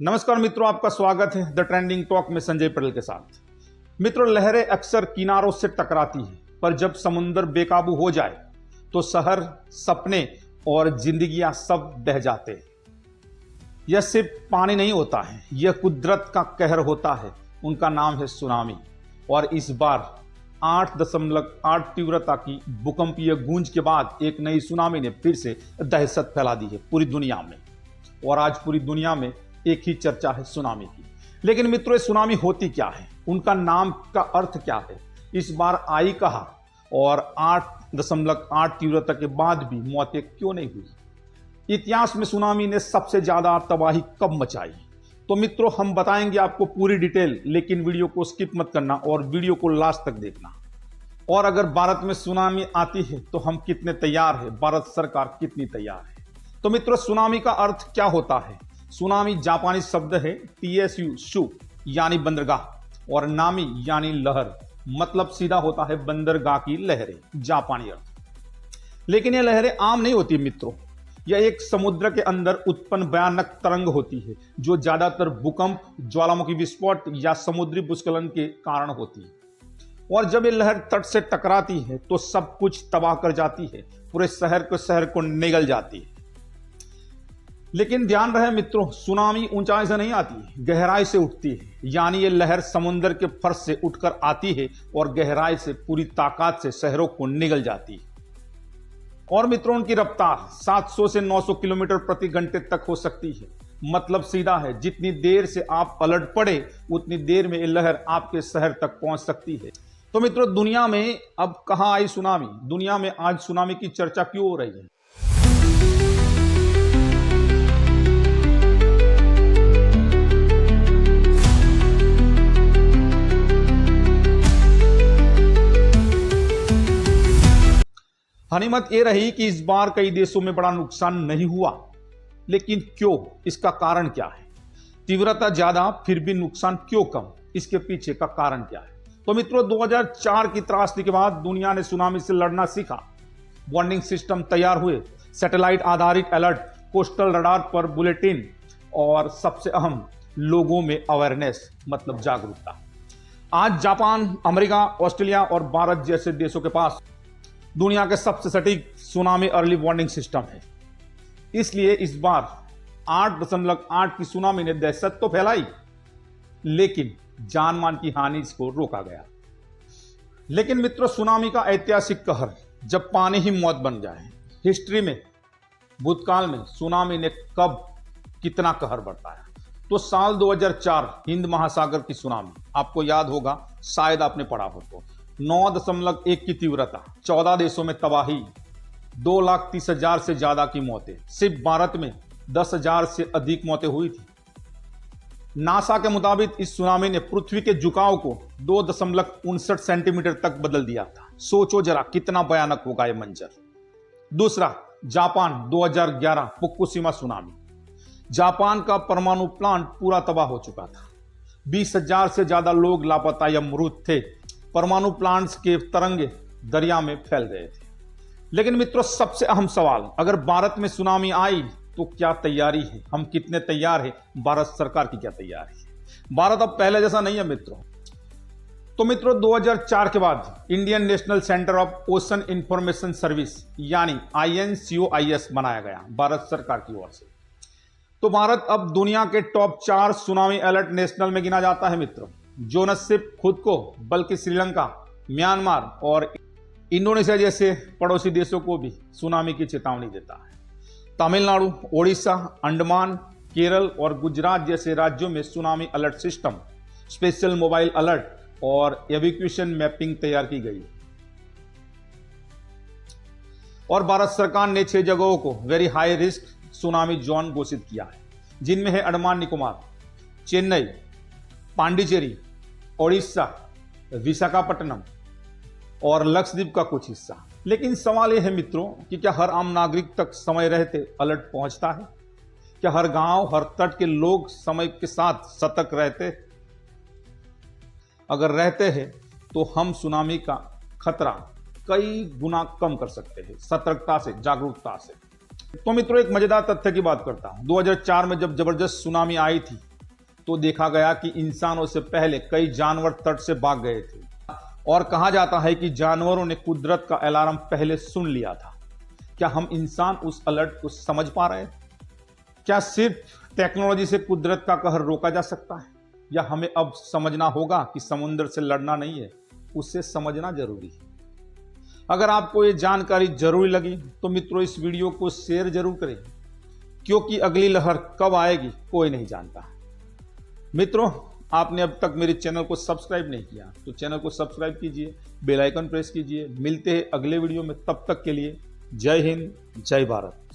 नमस्कार मित्रों, आपका स्वागत है द ट्रेंडिंग टॉक में संजय पटेल के साथ। मित्रों, लहरें अक्सर किनारों से टकराती हैं, पर जब समुंदर बेकाबू हो जाए तो शहर, सपने और जिंदगियां सब बह जाते हैं। यह सिर्फ पानी नहीं होता है, यह कुदरत का कहर होता है। उनका नाम है सुनामी। और इस बार 8.8 तीव्रता की भूकंपीय गूंज के बाद एक नई सुनामी ने फिर से दहशत फैला दी है पूरी दुनिया में। और आज पूरी दुनिया में एक ही चर्चा है सुनामी की। लेकिन मित्रों, ये सुनामी होती क्या है, उनका नाम का अर्थ क्या है, इस बार आई कहां और 8.8 तीव्रता के बाद भी मौतें क्यों नहीं हुई? इतिहास में सुनामी ने सबसे ज्यादा तबाही कब मचाई? तो मित्रों, हम बताएंगे आपको पूरी डिटेल, लेकिन वीडियो को स्किप मत करना और वीडियो को लास्ट तक देखना। और अगर भारत में सुनामी आती है तो हम कितने तैयार हैं, भारत सरकार कितनी तैयार है? तो मित्रों, सुनामी का अर्थ क्या होता है? सुनामी जापानी शब्द है TSU शु यानी बंदरगाह, और नामी यानी लहर, मतलब सीधा होता है बंदरगाह की लहरें, जापानी अर्थ। लेकिन ये लहरें आम नहीं होती मित्रों, यह एक समुद्र के अंदर उत्पन्न भयानक तरंग होती है जो ज्यादातर भूकंप, ज्वालामुखी विस्फोट या समुद्री भूस्खलन के कारण होती है। और जब ये लहर तट से टकराती है तो सब कुछ तबाह कर जाती है, पूरे शहर को निगल जाती है। लेकिन ध्यान रहे मित्रों, सुनामी ऊंचाई से नहीं आती, गहराई से उठती है। यानी ये लहर समुद्र के फर्श से उठकर आती है और गहराई से पूरी ताकत से शहरों को निगल जाती है। और मित्रों, उनकी रफ्तार 700 से 900 किलोमीटर प्रति घंटे तक हो सकती है। मतलब सीधा है, जितनी देर से आप पलट पड़े उतनी देर में ये लहर आपके शहर तक पहुंच सकती है। तो मित्रों, दुनिया में अब कहां आई सुनामी? दुनिया में आज सुनामी की चर्चा क्यों हो रही है? हनीमत ये रही कि इस बार कई देशों में बड़ा नुकसान नहीं हुआ। लेकिन क्यों? इसका कारण क्या है? तीव्रता ज्यादा फिर भी नुकसान क्यों कम? इसके पीछे का कारण क्या है? तो मित्रों, 2004 की त्रासदी के बाद दुनिया ने सुनामी से लड़ना सीखा। वार्निंग सिस्टम तैयार हुए, सैटेलाइट आधारित अलर्ट, कोस्टल रडार पर बुलेटिन, और सबसे अहम, लोगों में अवेयरनेस, मतलब जागरूकता। आज जापान, अमेरिका, ऑस्ट्रेलिया और भारत जैसे देशों के पास दुनिया के सबसे सटीक सुनामी अर्ली वार्निंग सिस्टम है। इसलिए इस बार 8.8 की सुनामी ने दहशत तो फैलाई, लेकिन जानमाल की हानि को रोका गया। लेकिन मित्रों, सुनामी का ऐतिहासिक कहर, जब पानी ही मौत बन जाए। हिस्ट्री में, भूतकाल में सुनामी ने कब कितना कहर बरताया? तो साल 2004 हिंद महासागर की सुनामी, आपको याद होगा, शायद आपने पढ़ा हो तो। 9.1 की तीव्रता, 14 देशों में तबाही, 2,30,000 से ज्यादा की मौतें। सिर्फ भारत में 10,000 से अधिक मौतें हुई थी। नासा के मुताबिक इस सुनामी ने पृथ्वी के झुकाव को 2.59 सेंटीमीटर तक बदल दिया था। सोचो जरा कितना भयानक होगा यह मंजर। दूसरा, जापान 2011 फुकुशिमा सुनामी। जापान का परमाणु प्लांट पूरा तबाह हो चुका था। 20,000 से ज्यादा लोग लापता या मृत थे। परमाणु प्लांट्स के तरंगे दरिया में फैल गए थे। लेकिन मित्रों, सबसे अहम सवाल, अगर भारत में सुनामी आई तो क्या तैयारी है? हम कितने तैयार हैं? भारत सरकार की क्या तैयारी है? भारत अब पहले जैसा नहीं है मित्रों। तो मित्रों, 2004 के बाद Indian national centre of ocean information service यानी INCOIS बनाया गया भारत सरकार की ओर से। तो भारत अब दुनिया के टॉप 4 सुनामी अलर्ट नेशनल में गिना जाता है मित्रों, जो न सिर्फ खुद को बल्कि श्रीलंका, म्यांमार और इंडोनेशिया जैसे पड़ोसी देशों को भी सुनामी की चेतावनी देता है। तमिलनाडु, ओडिशा, अंडमान, केरल और गुजरात जैसे राज्यों में tsunami alert system, special mobile alert और एविक्यूएशन मैपिंग तैयार की गई। और भारत सरकार ने 6 जगहों को very high risk tsunami zone घोषित किया है, जिनमें है अंडमान निकोबार, चेन्नई, पांडिचेरी, ओडिशा, विशाखापट्टनम और लक्षद्वीप का कुछ हिस्सा। लेकिन सवाल यह है मित्रों कि क्या हर आम नागरिक तक समय रहते अलर्ट पहुंचता है? क्या हर गांव, हर तट के लोग समय के साथ सतर्क रहते? अगर रहते हैं तो हम सुनामी का खतरा कई गुना कम कर सकते हैं, सतर्कता से, जागरूकता से। तो मित्रों, एक मजेदार तथ्य की बात करता हूं। 2004 में जब जबरदस्त सुनामी आई थी तो देखा गया कि इंसानों से पहले कई जानवर तट से भाग गए थे और कहा जाता है कि जानवरों ने कुदरत का अलार्म पहले सुन लिया था। क्या हम इंसान उस अलर्ट को समझ पा रहे हैं? क्या सिर्फ टेक्नोलॉजी से कुदरत का कहर रोका जा सकता है, या हमें अब समझना होगा कि समुद्र से लड़ना नहीं है, उससे समझना जरूरी है। अगर आपको ये जानकारी जरूरी लगी तो मित्रों इस वीडियो को शेयर जरूर करें, क्योंकि अगली लहर कब आएगी कोई नहीं जानता। मित्रों, आपने अब तक मेरे चैनल को सब्सक्राइब नहीं किया तो चैनल को सब्सक्राइब कीजिए, बेल आइकन प्रेस कीजिए। मिलते हैं अगले वीडियो में, तब तक के लिए जय हिंद, जय भारत।